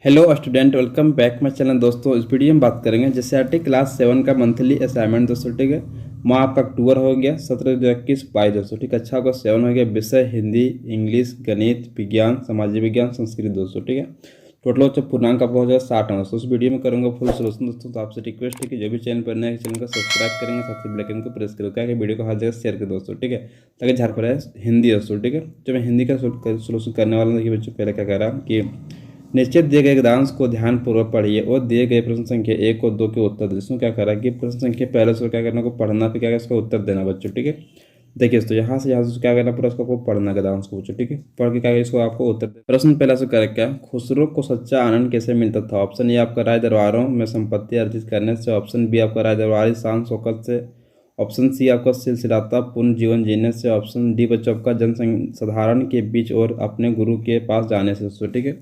Hello student, welcome back my channel. दोस्तों, इस video में बात करेंगे जेसीईआरटी क्लास 7 का मंथली असाइनमेंट। दोस्तों ठीक है, वहाँ आपका अक्टूबर हो गया 17, 21, 22। दोस्तों ठीक है, अच्छा होगा 7 हो गया। विषय हिंदी, इंग्लिश, गणित, विज्ञान, सामाजिक विज्ञान, संस्कृत। दोस्तों ठीक है, टोटल बच्चों पूर्णांक आपका हो जाएगा 60 है। दोस्तों इस वीडियो में करूँगा फुल सोल्यूशन। दोस्तों तो आपसे रिक्वेस्ट है कि जो भी चैनल पर नए चैनल को सब्सक्राइब करेंगे, साथ ही बेल आइकन को प्रेस करो, क्या कि वीडियो को हर जगह शेयर करें दोस्तों ठीक है, ताकि झारखंड है हिंदी। दोस्तों ठीक है, तो मैं हिंदी का सोल्यूशन करने वाला हूँ। देखिए बच्चों, पहले क्या कह रहा कि निश्चित दिए गए गद्यांश को ध्यानपूर्वक पढ़िए और दिए गए प्रश्न संख्या 1 और 2 के उत्तर दें। इसमें क्या कर रहा है कि प्रश्न संख्या पहले से क्या करना को पढ़ना, फिर क्या करना इसका उत्तर देना बच्चों ठीक है। देखिए दोस्तों, यहाँ से क्या करना पूरा इसको आपको पढ़ना गद्यांश को बच्चों ठीक है, पढ़ के क्या इसको आपको उत्तर दे। प्रश्न पहला से करेक्ट क्या, खुसरो को सच्चा आनंद कैसे मिलता था? ऑप्शन ए आपका राय दरबारों में संपत्ति अर्जित करने से, ऑप्शन बी आपका राय दरबारी शान शौकत से, ऑप्शन सी आपका सिलसिलाता पूर्ण जीवन जीने से, ऑप्शन डी बच्चों आपका जन साधारण के बीच और अपने गुरु के पास जाने से। दोस्तों ठीक है,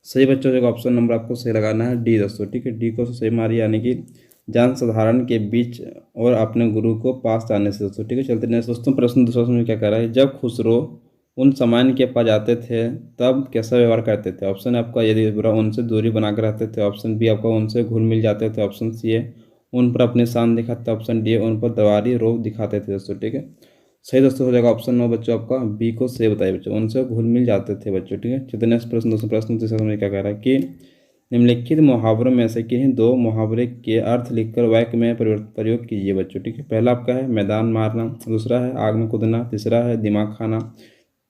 सही बच्चों जो ऑप्शन नंबर आपको सही लगाना है डी। दोस्तों ठीक है, डी को सही मारिए, यानी कि जन साधारण के बीच और अपने गुरु को पास जाने से। दोस्तों ठीक है, चलते नेक्स्ट दोस्तों। प्रश्न दूसरा में क्या कह रहा है, जब खुसरो उन सामान्य के पास जाते थे तब कैसा व्यवहार करते थे? ऑप्शन आपका यदि बुरा उनसे दूरी बनाकर रहते थे, ऑप्शन बी आपका उनसे घुल मिल जाते थे, ऑप्शन सी है उन पर अपने शान दिखाते, ऑप्शन डी उन पर दवारी रोग दिखाते थे। दोस्तों ठीक है, सही दोस्तों हो जाएगा ऑप्शन 9 बच्चों आपका बी को सही बताइए बच्चों, उनसे घुल मिल जाते थे बच्चों ठीक है। चलिए नेक्स्ट प्रश्न दोस्तों। प्रश्न तीसरा में क्या कह रहा है कि निम्नलिखित मुहावरों में से किन्हीं दो मुहावरे के अर्थ लिखकर वाक्य में प्रयोग कीजिए बच्चों ठीक है। पहला आपका है मैदान मारना, दूसरा है आग में कूदना, तीसरा है दिमाग खाना,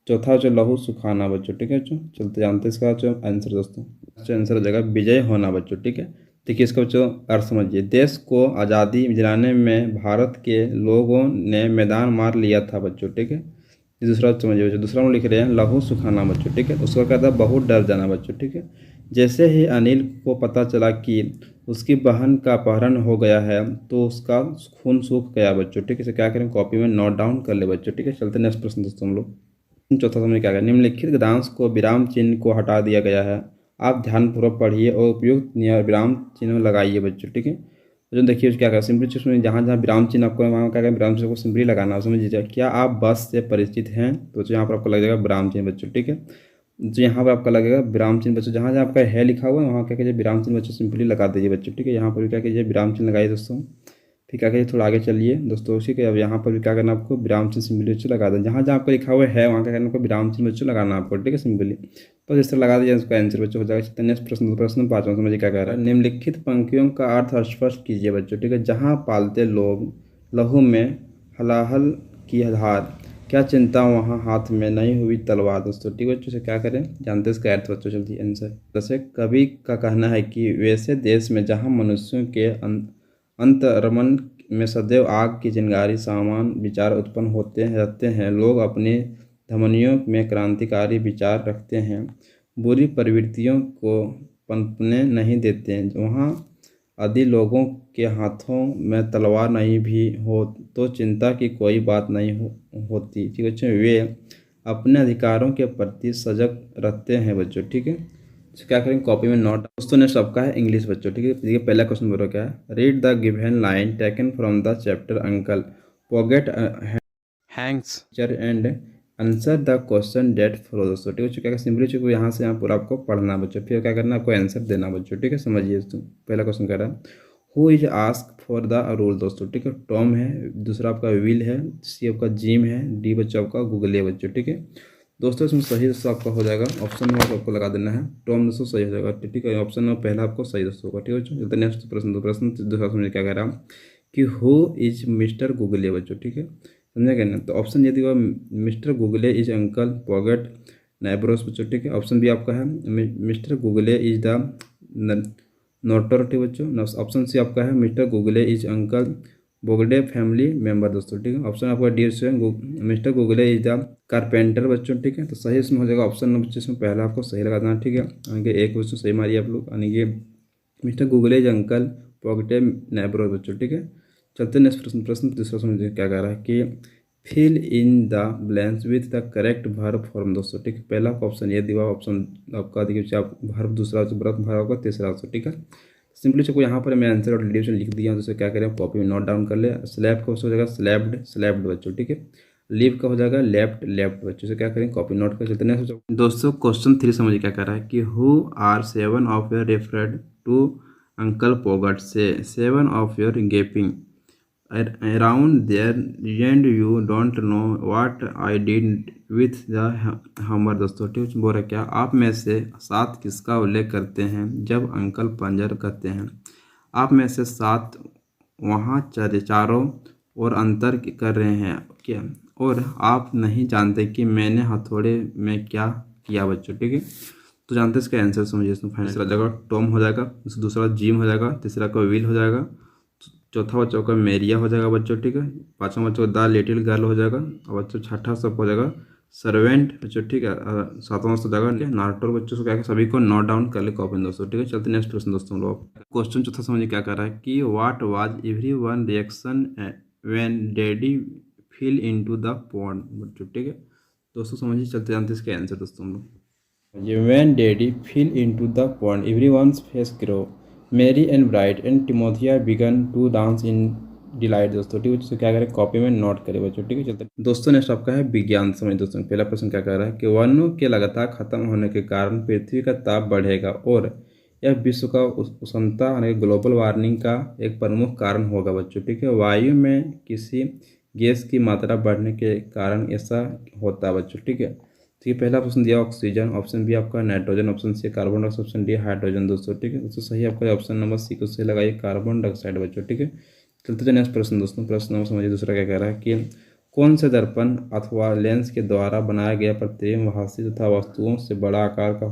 चौथा जो लहू सुखाना बच्चों ठीक है। बच्चों चलते जानते इसका जो आंसर दोस्तों, आंसर हो जाएगा विजय होना बच्चों ठीक है। देखिए इसका बच्चों अर्थ समझिए, देश को आज़ादी दिलाने में भारत के लोगों ने मैदान मार लिया था बच्चों ठीक है। ये दूसरा समझिए बच्चों, दूसरा हम लिख रहे हैं लहू सुखाना बच्चों ठीक है। उसका कहता है बहुत डर जाना बच्चों ठीक है। जैसे ही अनिल को पता चला कि उसकी बहन का अपहरण हो गया है तो उसका खून सूख गया बच्चों ठीक है। इसे क्या करें, कॉपी में नोट डाउन कर ले बच्चों ठीक है। चलते नेक्स्ट प्रश्न दोस्तों हम लोग। चौथा समझ क्या करें, निम्नलिखित गद्यांश को विराम चिन्ह को हटा दिया गया है, आप ध्यानपूर्वक पढ़िए और उपयुक्त विराम चिन्ह लगाइए बच्चों ठीक है। तो जो देखिए क्या करें, सिंपली चीज में जहाँ जहाँ विराम चिन्ह आपको वहाँ क्या करें, विराम चिन्ह को सिंपली लगाना है। समझ लीजिए, क्या आप बस से परिचित हैं? तो यहाँ पर आपको लग जाएगा विराम चिन्ह बच्चों ठीक है। तो यहाँ पर आपका लगेगा विराम चिन्ह बच्चों, जहाँ जहाँ आपका है लिखा हुआ है वहाँ क्या कीजिए विराम चिन्ह बच्चों सिंपली लगा दीजिए बच्चों ठीक है। यहाँ पर भी क्या कीजिए विराम चिन्ह लगाइए दोस्तों। फिर क्या करिए, थोड़ा आगे चलिए दोस्तों ठीक है। अब यहाँ पर भी क्या करना आपको विराम चिन्ह सिंपली बच्चों लगा दें, जहाँ जहाँ आपको लिखा हुआ है वहाँ क्या करना आपको विराम चिन्ह बच्चों लगाना आपको ठीक है सिंपली। बस इस तरह लगा दीजिए, उसका आंसर बच्चों हो जाएगा। नेक्स्ट प्रश्न, प्रश्न 5वां समझिए क्या कह रहा है, निम्नलिखित पंक्तियों का अर्थ स्पष्ट कीजिए बच्चों ठीक है। जहाँ पालते लोग लहू में हलाहल की धार, क्या चिंता वहाँ हाथ में नहीं हुई तलवार। दोस्तों ठीक है, बच्चों से क्या करें जानते हैं इसका अर्थ बच्चों, जल्दी आंसर। जैसे कवि का कहना है कि वैसे देश में जहाँ मनुष्यों के अंतर्मन में सदैव आग की चिंगारी समान विचार उत्पन्न होते रहते हैं, लोग अपने धमनियों में क्रांतिकारी विचार रखते हैं, बुरी प्रवृत्तियों को पनपने नहीं देते हैं, वहाँ यदि लोगों के हाथों में तलवार नहीं भी हो तो चिंता की कोई बात नहीं होती ठीक है बच्चों। वे अपने अधिकारों के प्रति सजग रहते हैं बच्चों ठीक है। तो क्या करेंगे, कॉपी में नोट। दोस्तों ने सबका है इंग्लिश बच्चों ठीक है। देखिए पहला क्वेश्चन बोलो क्या है, read the given line taken from the chapter uncle pocket hanks and answer the question that follow. दोस्तों ठीक है, क्या सिंपली चुके यहाँ से यहाँ पूरा आपको पढ़ना बच्चों, फिर क्या करना आपको आंसर देना बच्चों ठीक है। समझिए दोस्तों, पहला क्वेश्चन कह रहा है who is ask for the rule. दोस्तों ठीक है, टॉम है, दूसरा आपका विल है, सी आपका जिम है, डी बच्चों आपका गूगल है बच्चों ठीक है। दोस्तों इसमें सही दोस्तों आपका हो जाएगा ऑप्शन नंबर आपको लगा देना है, टॉम दोस्तों सही हो जाएगा ठीक है। ऑप्शन नंबर पहला आपको सही दोस्तों होगा ठीक है बच्चों। चलते नेक्स्ट प्रश्न, दो प्रश्न दूसरा समझ क्या कह रहा है कि हु इज मिस्टर गूगले बच्चों ठीक है, समझे क्या ना। तो ऑप्शन यदि वह मिस्टर गूगले इज अंकल पॉकेट नाइब्रोस बच्चों ठीक है। ऑप्शन बी आपका है mister Google is the notoriety बच्चों। ऑप्शन सी आपका है मिस्टर गूगले इज अंकल बोगडे फैमिली मेंबर दोस्तों ठीक है। ऑप्शन आपका डी से mister Google is the carpenter बच्चों ठीक है। तो सही इसमें हो जाएगा ऑप्शन नंबर बच्चों, इसमें पहला आपको सही लगा देना ठीक है, यानी कि एक बच्चों सही मारिए आप लोग, यानी कि मिस्टर गूगले इज अंकल पॉकेटे नाइब्रोस बच्चों ठीक है। चलते नेक्स्ट प्रश्न, प्रश्न दूसरा समझिए क्या कह रहा है कि fill in the blanks with the correct verb form. दोस्तों ठीक है, पहला ऑप्शन ये दिया, ऑप्शन आपका देखिए आप वर्ब, दूसरा वर्ब वर्ब का, तीसरा ऑप्शन ठीक है। सिंपली चको यहाँ पर मैं आंसर और डिवीजन लिख दिया हूँ, तो क्या करें कॉपी में नोट डाउन कर ले। स्लैब का हो जाएगा स्लैब्ड, स्लैब्ड बच्चों ठीक है। लीव का हो जाएगा लेफ्ट लेफ्ट। बच्चों से क्या करें कॉपी नोट कर चलते हैं दोस्तों। क्वेश्चन 3 समझिए क्या कर रहा है कि who are 7 of your referred to uncle पोगट से 7 of your gaping around there and you don't know what I did with the hammer। दोस्तों ठीक बोल रहे क्या आप में से 7 किसका उल्लेख करते हैं जब अंकल पंजर कहते हैं। आप में से 7 वहाँ चारों और अंतर कर रहे हैं क्या, और आप नहीं जानते कि मैंने हथौड़े में क्या किया। बच्चों ठीक है, तो जानते हैं इसका आंसर समझिए। इसमें फाइनल हो जाएगा टॉम हो जाएगा, दूसरा जिम हो जाएगा, तीसरा का विल हो जाएगा, चौथा बच्चों का मेरिया हो जाएगा बच्चों ठीक है, पांचवा बच्चों का द लिटिल गर्ल हो जाएगा, और बच्चों छठा सब हो जाएगा सर्वेंट बच्चों ठीक है, सातवां हो जाएगा नार्टोर। बच्चों से क्या सभी को नोट डाउन कर ले कॉपी दोस्तों ठीक है। चलते नेक्स्ट प्रश्न दोस्तों लोग। क्वेश्चन चौथा समझिए क्या कर रहा है कि what was everyone reaction when daddy fell into the pond. बच्चों ठीक है दोस्तों समझिए, चलते जानते इसके आंसर दोस्तों लोग। When daddy fell into the pond, everyone's face grew. Mary and Bright and Timothea began to dance in delight. दोस्तों ठीक है, क्या करें कॉपी में नोट करें बच्चों ठीक है। चलते दोस्तों नेक्स्ट आपका है विज्ञान समझ दोस्तों। पहला प्रश्न क्या कह रहा है कि वनों के लगातार खत्म होने के कारण पृथ्वी का ताप बढ़ेगा और यह विश्व का उष्णता यानी ग्लोबल वार्मिंग का एक प्रमुख कारण होगा बच्चों ठीक है। वायु में किसी गैस की मात्रा बढ़ने के कारण ऐसा होता है बच्चों ठीक है। ठीक है, पहला ऑप्शन दिया ऑक्सीजन, ऑप्शन बी आपका nitrogen, option C carbon dioxide, option D hydrogen. दोस्तों ठीक है, दोस्तों सही आपका ऑप्शन नंबर सी को सही लगाइए कार्बन डाइऑक्साइड बच्चों ठीक है। चलते थे नेक्स्ट प्रश्न दोस्तों। प्रश्न नंबर समझिए दूसरा क्या कह रहा है कि कौन से दर्पण अथवा लेंस के द्वारा बनाया गया प्रतिबिंब हास्य तथा वस्तुओं से बड़ा आकार का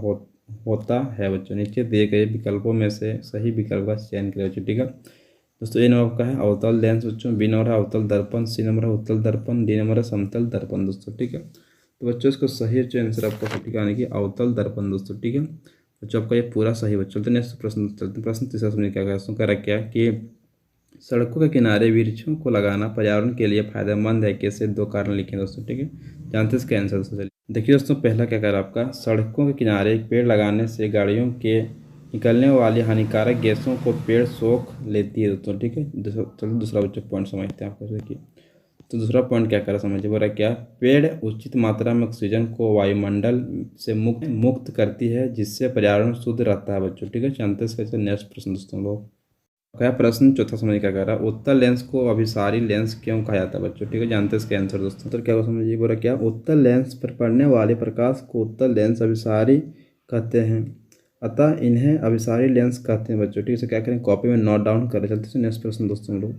होता है बच्चों। नीचे दिए गए विकल्पों में से सही विकल्प का चयन करें बच्चों ठीक है। दोस्तों ए नंबर का है अवतल लेंस बच्चों, बी नंबर है अवतल दर्पण, सी नंबर है उत्तल दर्पण, डी नंबर है समतल दर्पण। दोस्तों ठीक है, तो बच्चों इसको सही जो आंसर आपका सटीक आने की अवतल दर्पण दोस्तों ठीक है। बच्चों आपका ये पूरा सही बच्चों। चलते नेक्स्ट प्रश्न चलते प्रश्न तीसरा समझिए क्या कह रहा क्या कि सड़कों के किनारे वृक्षों को लगाना पर्यावरण के लिए फायदेमंद है कैसे, दो कारण लिखे दोस्तों ठीक है। जानते हैं इसका आंसर दोस्तों। चलिए देखिए दोस्तों, पहला क्या कह रहा है आपका सड़कों के किनारे पेड़ लगाने से गाड़ियों के निकलने वाली हानिकारक गैसों को पेड़ सोख लेती है दोस्तों ठीक है। चलो दूसरा बच्चों पॉइंट समझते हैं आपको देखिए। तो दूसरा पॉइंट क्या कर रहा समझिए, बोल रहा क्या पेड़ उचित मात्रा में ऑक्सीजन को वायुमंडल से मुक्त करती है जिससे पर्यावरण शुद्ध रहता है बच्चों ठीक है। जानते हैं नेक्स्ट प्रश्न दोस्तों लोग। क्या प्रश्न चौथा समझिए क्या कर रहा है उत्तल लेंस को अभिसारी लेंस क्यों कहा जाता है बच्चों ठीक है। जानते हैं इसके आंसर दोस्तों। तो क्या समझिए, बोल रहा क्या उत्तल लेंस पर पड़ने वाले प्रकाश को उत्तल लेंस अभिसारी कहते हैं, अतः इन्हें अभिसारी लेंस कहते हैं बच्चों ठीक है। क्या करें कॉपी में नोट डाउन करें। चलते हैं नेक्स्ट प्रश्न दोस्तों लोग।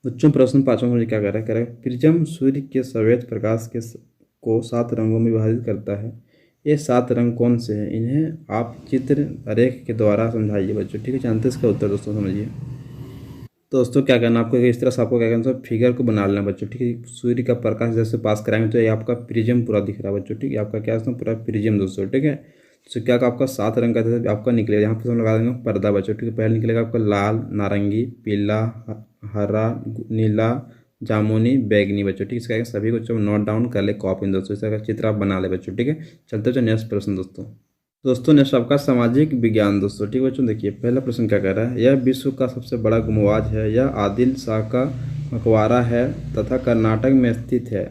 बच्चों प्रश्न पांचवा मुझे क्या कह रहा है प्रिज्म सूर्य के श्वेत प्रकाश के को 7 रंगों में विभाजित करता है। ये 7 रंग कौन से हैं, इन्हें आप चित्र रेख के द्वारा समझाइए बच्चों ठीक है। जानते हैं इसका उत्तर दोस्तों समझिए। दोस्तों क्या करना आपको इस तरह से आपको क्या करना फिगर को बना लेना बच्चों ठीक है। सूर्य का प्रकाश जैसे पास कराएंगे तो ये आपका प्रिज्म पूरा दिख रहा है बच्चों ठीक है। आपका क्या पूरा प्रिज्म दोस्तों ठीक है। तो क्या आपका 7 रंग का आपका निकलेगा, यहाँ पर हम लगा देंगे पर्दा बच्चों ठीक है। पहले निकलेगा आपका लाल, नारंगी, पीला, हरा, नीला, जामुनी, बैगनी बच्चों ठीक है। सभी को जब नोट डाउन कर ले कॉपी दोस्तों, इसका चित्र आप बना ले बच्चों ठीक है। चलते नेक्स्ट प्रश्न दोस्तों नेक्स्ट आपका सामाजिक विज्ञान दोस्तों ठीक है बच्चों। देखिए पहला प्रश्न क्या कह रहा है, यह विश्व का सबसे बड़ा गुम्बद है, यह आदिल शाह का मकबरा है तथा कर्नाटक में स्थित है।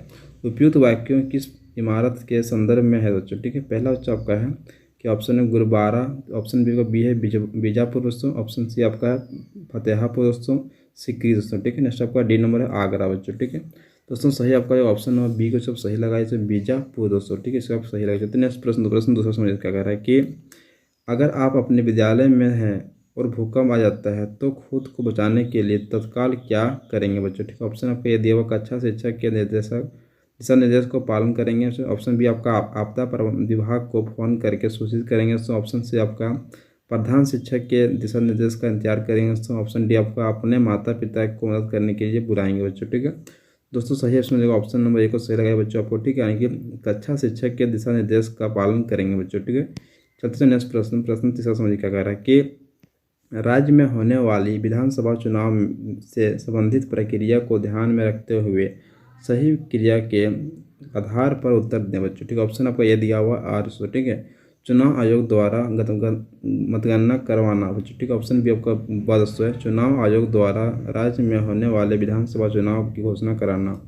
उपयुक्त वाक्यों किस इमारत के संदर्भ में है बच्चों ठीक है। पहला बच्चा आपका है कि ऑप्शन है गुरुद्वारा, ऑप्शन बी का बी है बीजापुर दोस्तों, ऑप्शन सी आपका है फतेहापुर दोस्तों, सिकरी दोस्तों ठीक है। नेक्स्ट आपका डी नंबर है आगरा बच्चों ठीक है। दोस्तों सही आपका जो ऑप्शन नंबर बी को सब सही लगाए तो बीजापुर दोस्तों ठीक है। इसको आप सही लगाए। नेक्स्ट प्रश्न दूसरा समझ क्या कह रहा है कि अगर आप अपने विद्यालय में हैं और भूकंप आ जाता है तो खुद को बचाने के लिए तत्काल क्या करेंगे बच्चों ठीक है। ऑप्शन आपका ये दिया हुआ कक्षा शिक्षक के दिशा निर्देश को पालन करेंगे। ऑप्शन बी आपका आपदा विभाग को फोन करके सूचित करेंगे। ऑप्शन सी आपका प्रधान शिक्षक के दिशा निर्देश का इंतजार करेंगे। ऑप्शन डी आपका अपने माता पिता को मदद करने के लिए बुलाएंगे बच्चों ठीक है। दोस्तों सही इसमें ऑप्शन नंबर ए को सही लगाए बच्चों आपको ठीक है, यानी कि कक्षा शिक्षक के दिशा निर्देश का पालन करेंगे बच्चों ठीक है। चलते हैं नेक्स्ट प्रश्न तीसरा समझिए क्या कह रहा है कि राज्य में होने वाली विधानसभा चुनाव से संबंधित प्रक्रिया को ध्यान में रखते हुए सही क्रिया के आधार पर उत्तर दें बच्चों ठीक है। ऑप्शन आपका ये दिया हुआ आर ठीक है। चुनाव आयोग द्वारा मतगणना करवाना बच्चों, ठीक है। ऑप्शन बी आपका बहुत दोस्तों है, चुनाव आयोग द्वारा राज्य में होने वाले विधानसभा चुनाव की घोषणा कराना।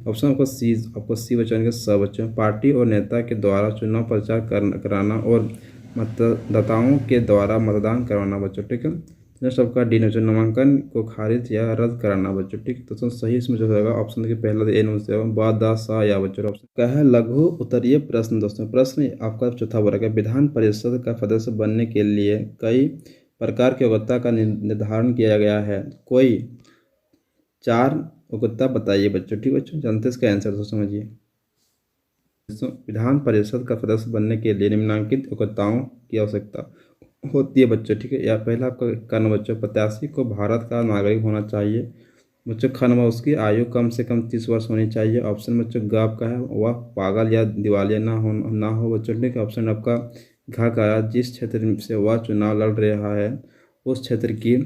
ऑप्शन आपको सी बच्चों के सब बच्चों, पार्टी और नेता के द्वारा चुनाव प्रचार कराना और मतदाताओं के द्वारा मतदान करवाना बच्चों, ठीक है। नेक्स्ट आपका डी बच्चों, नामांकन को खारिज या रद्द कराना बच्चों, ठीक। तो सही इसमें जो होगा ऑप्शन देखिए पहला ए नंबर से बा दा सा या बच्चों। ऑप्शन क्या है, लघु उत्तरीय प्रश्न दोस्तों। प्रश्न आपका चौथा वर्ग है, विधान परिषद का सदस्य बनने के लिए कई प्रकार की योग्यता का निर्धारण किया गया है, कोई 4 योग्यता बताइए बच्चों, ठीक बच्चों। जानते हैं इसका आंसर दोस्तों समझिए। विधान परिषद का सदस्य बनने के लिए निम्नलिखित योग्यताओं की आवश्यकता होती है बच्चों, ठीक है। या पहला आपका क नंबर बच्चों, प्रत्याशी को भारत का नागरिक होना चाहिए बच्चों। ख नंबर उसकी आयु कम से कम 30 वर्ष होनी चाहिए। ऑप्शन बच्चों ग आपका है, वह पागल या दिवालिया ना हो बच्चों, ठीक है। ऑप्शन आपका घ का है, जिस क्षेत्र से वह चुनाव लड़ रहा है उस क्षेत्र की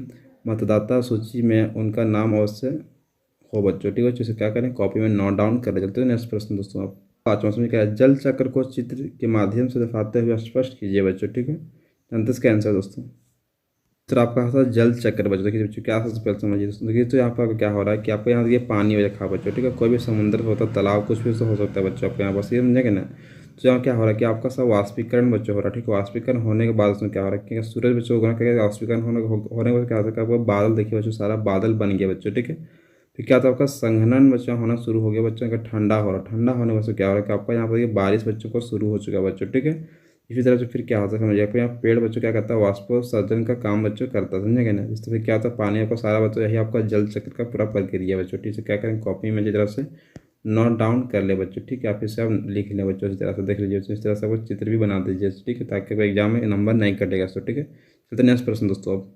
मतदाता सूची में उनका नाम अवश्य हो बच्चों, ठीक है। इसे क्या करें, कॉपी में नोट डाउन कर ले। चलते हैं नेक्स्ट प्रश्न दोस्तों। आप 5वां प्रश्न क्या है, जल चक्र को चित्र के माध्यम से दिखाते हुए स्पष्ट कीजिए बच्चों, ठीक है। जानते इसका आंसर दोस्तों। तो आपका था जल चक्र बच्चों। देखिए बच्चों क्या सबसे पहले समझिए दोस्तों। देखिए तो यहाँ पर क्या हो रहा है कि आपको यहाँ देखिए पानी रखा बच्चों, ठीक है। कोई भी समुद्र होता है, तालाब, कुछ भी तो हो सकता है बच्चों आपके यहाँ पर, ये समझेंगे ना। तो यहाँ क्या हो रहा है कि आपका सब वाष्पीकरण बच्चों हो रहा है, ठीक है। वाष्पीकरण होने के बाद उसमें क्या हो रहा है कि सूरज बच्चों होगा क्या, वाष्पीकरण होने के बाद क्या होता है, आपको बादल देखिए बच्चों, सारा बादल बन गया बच्चों, ठीक है। फिर क्या था आपका संघनन बच्चों होना शुरू हो गया बच्चों का, ठंडा हो रहा है। ठंडा होने से क्या हो रहा है कि आपका यहाँ पर बारिश बच्चों को शुरू हो चुका है बच्चों, ठीक है। इसी तरह से फिर क्या होता है समझिए, आपको यहाँ पेड़ बच्चों क्या करता है, वाष्पोत्सर्जन का काम बच्चों करता है, समझेंगे ना। इस तरह क्या होता है, पानी आपका सारा बच्चों, यही आपका जल चक्र का पूरा प्रक्रिया बच्चों, ठीक है। क्या करें, कॉपी में इस तरह से नोट डाउन कर ले बच्चों, ठीक है। आप इसे आप लिख लें बच्चों, इस तरह से देख लीजिए, इस तरह से वो चित्र भी बना दीजिए, ठीक है, ताकि एग्जाम में नंबर नहीं कटेगा सो, ठीक है। चलते नेक्स्ट प्रश्न दोस्तों। अब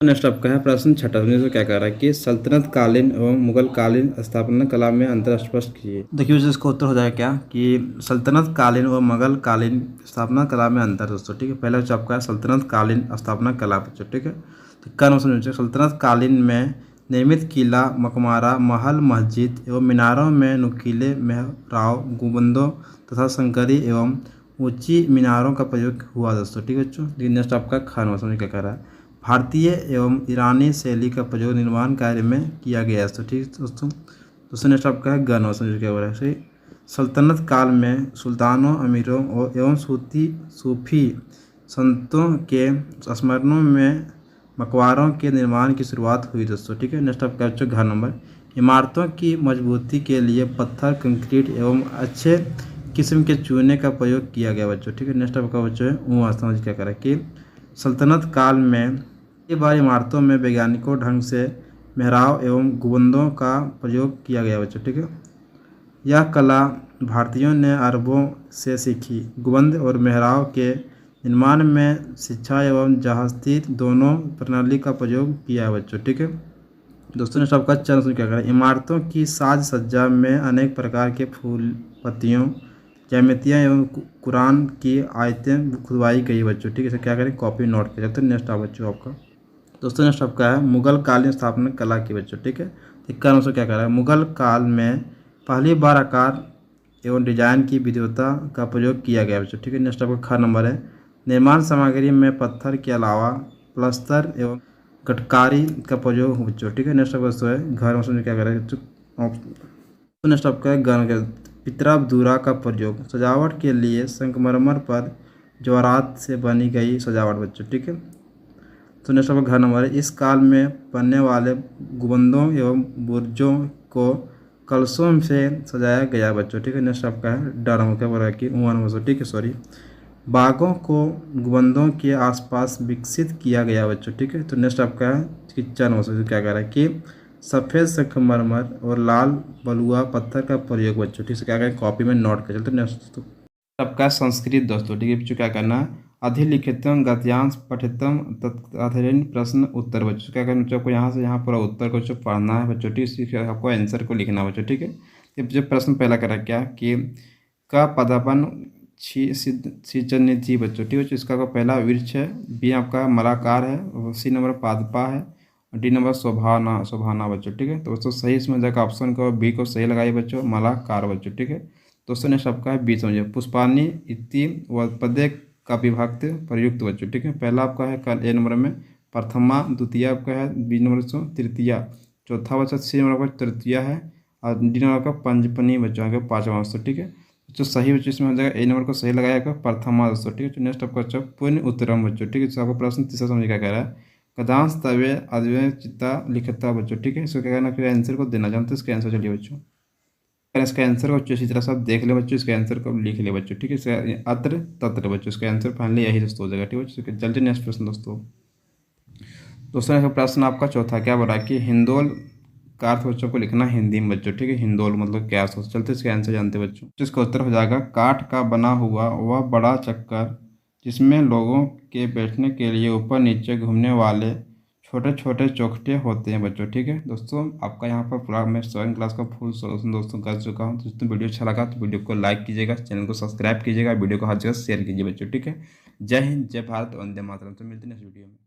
नेक्स्ट आपका है प्रश्न छठा, तो क्या कह रहा है कि सल्तनत कालीन एवं मुगल कालीन स्थापना कला में अंतर स्पष्ट कीजिए। देखिए इसका उत्तर हो जाएगा क्या कि सल्तनत कालीन व मुगल कालीन स्थापना कला में अंतर दोस्तों, ठीक है। पहला जो आपका है सल्तनत कालीन स्थापना कला बच्चों, ठीक है। तो क्या समझ, सल्तनत कालीन में निर्मित किला, मकबरा, महल, मस्जिद एवं मीनारों में नुकीले मेहराब, गुंबदों तथा संकरी एवं ऊंची मीनारों का प्रयोग हुआ दोस्तों, ठीक है बच्चों। नेक्स्ट आपका खान समझ क्या कह रहा है, भारतीय एवं ईरानी शैली का प्रयोग निर्माण कार्य में किया गया है, तो ठीक दोस्तों। नेक्स्ट आपका है गन समझ क्या हो रहा है, सल्तनत काल में सुल्तानों, अमीरों एवं सूफी संतों के स्मरणों में मकबरों के निर्माण की शुरुआत हुई दोस्तों, ठीक है। नेक्स्ट आपका बच्चों घर नंबर, इमारतों की मजबूती के लिए पत्थर, कंक्रीट एवं अच्छे किस्म के चूने का प्रयोग किया गया बच्चों, ठीक है। नेक्स्ट आपका बच्चों है वहाँ समझ क्या करा कि सल्तनत काल में कई बार इमारतों में वैज्ञानिकों ढंग से मेहराब एवं गुंबदों का प्रयोग किया गया बच्चों, ठीक है। यह कला भारतीयों ने अरबों से सीखी। गुंबद और मेहराब के निर्माण में शिक्षा एवं जहाजतीर दोनों प्रणाली का प्रयोग किया है बच्चों, ठीक है। दोस्तों ने सबका चरण क्या करा, इमारतों की साज सज्जा में अनेक प्रकार के फूल, पत्तियों, ज्यामितियाँ एवं कुरान की आयतें खुदवाई गई बच्चों, ठीक है। क्या करें, कॉपी नोट कर। तो नेक्स्ट आप बच्चों आपका दोस्तों नेक्स्ट आपका है मुगल कालीन स्थापना कला की बच्चों, ठीक है। इसका आंसर क्या कर रहा है, मुगल काल में पहली बार आकार एवं डिजाइन की विविधता का प्रयोग किया गया बच्चों, ठीक है। नेक्स्ट आपका ख नंबर है, निर्माण सामग्री में पत्थर के अलावा प्लस्तर एवं गटकारी का प्रयोग हो बच्चों, ठीक है। नेक्स्ट आपका दोस्तों है घर में क्या कर रहा है, तो नेक्स्ट आपका है गन पितराबदूरा का प्रयोग सजावट के लिए संगमरमर पर जवाहरात से बनी गई सजावट बच्चों, ठीक है। तो नेक्स्ट आपका घर नंबर है, इस काल में बनने वाले गुंबदों एवं बुर्जों को कलशों से सजाया गया बच्चों, ठीक है। नेक्स्ट आपका है डर क्या बोल रहा है कि बच्चों, ठीक है, सॉरी, बागों को गुंबदों के आसपास विकसित किया गया बच्चों, ठीक है। तो नेक्स्ट आपका है किचन क्या कह रहा है कि सफ़ेद संगमरमर और लाल बलुआ पत्थर का प्रयोग बच्चों, ठीक है। क्या करें, कॉपी में नोट कर। चलते नेक्स्ट आपका संस्कृत दोस्तों, ठीक है बच्चों। क्या करना है, अधिलिखितम गद्यांश पठितम तत्कालीन प्रश्न उत्तर बच्चों। क्या करना बच्चों को यहाँ से यहाँ पूरा उत्तर को जो पढ़ना है बच्चों, ठीक है। आपको आंसर को लिखना है बच्चों, ठीक है। ये जो प्रश्न पहला करा क्या कि का पदापन सिंचनिधि बच्चों, ठीक है। इसका पहला वृक्ष है, बी आपका मलाकार है, सी नंबर पादपा है, डी नंबर शोभाना बच्चों, ठीक है। तो दोस्तों सही इसमें जाकर ऑप्शन को बी को सही लगाइए बच्चों, मलाकार बच्चों, ठीक है। दोस्तों ने सबका है बी समझिए, पुष्पानी इति व पदे का विभक्त प्रयुक्त बच्चों, ठीक है। पहला आपका है कल ए नंबर में प्रथमा, द्वितीय आपका है बी नंबर से तृतीया, चौथा बच्चा सी नंबर का तृतीया है और डी नंबर का पंचपनी बच्चों का पाँचवा दोस्तों, ठीक है। जो सही बच्चों इसमें हो जाएगा ए नंबर को सही लगाएगा प्रथमा दोस्तों, ठीक है। तो नेक्स्ट आपका बच्चा पुण्य उत्तरम बच्चों, ठीक है। तो आपका प्रश्न तीसरा समझ क्या कह रहा है, कदांश तवे अद्वय चित्ता लिखता बच्चों, ठीक है। इसको क्या करना, फिर आंसर को देना जानते हैं इसका आंसर, चलिए बच्चों इसका आंसर को बच्चों इसी तरह से आप देख ले बच्चों, इसका आंसर को लिख ले बच्चों, ठीक है। इसका अत्र तत्र बच्चों इसका आंसर फाइनली यही दोस्तों हो जाएगा, ठीक है बच्चों। चलते नेक्स्ट प्रश्न दोस्तों। दोस्तों प्रश्न आपका चौथा क्या बोला कि हिंदोल का अर्थ बच्चों को लिखना हिंदी में बच्चों, ठीक है। हिंदोल मतलब क्या सोच, चलते इसका आंसर जानते बच्चों। इसका उत्तर हो जाएगा काठ का बना हुआ वह बड़ा चक्कर जिसमें लोगों के बैठने के लिए ऊपर नीचे घूमने वाले छोटे छोटे चौखटे होते हैं बच्चों, ठीक है। दोस्तों आपका यहाँ पर पूरा मैं 7 क्लास का फुल सोल्यूशन दोस्तों कर चुका हूँ। दोस्तों वीडियो अच्छा लगा तो वीडियो को लाइक कीजिएगा, चैनल को सब्सक्राइब कीजिएगा, वीडियो को हर जगह शेयर कीजिए बच्चों, ठीक है। जय हिंद, जय भारत, वंदे मातरम। तो मिलते हैं नेक्स्ट वीडियो में।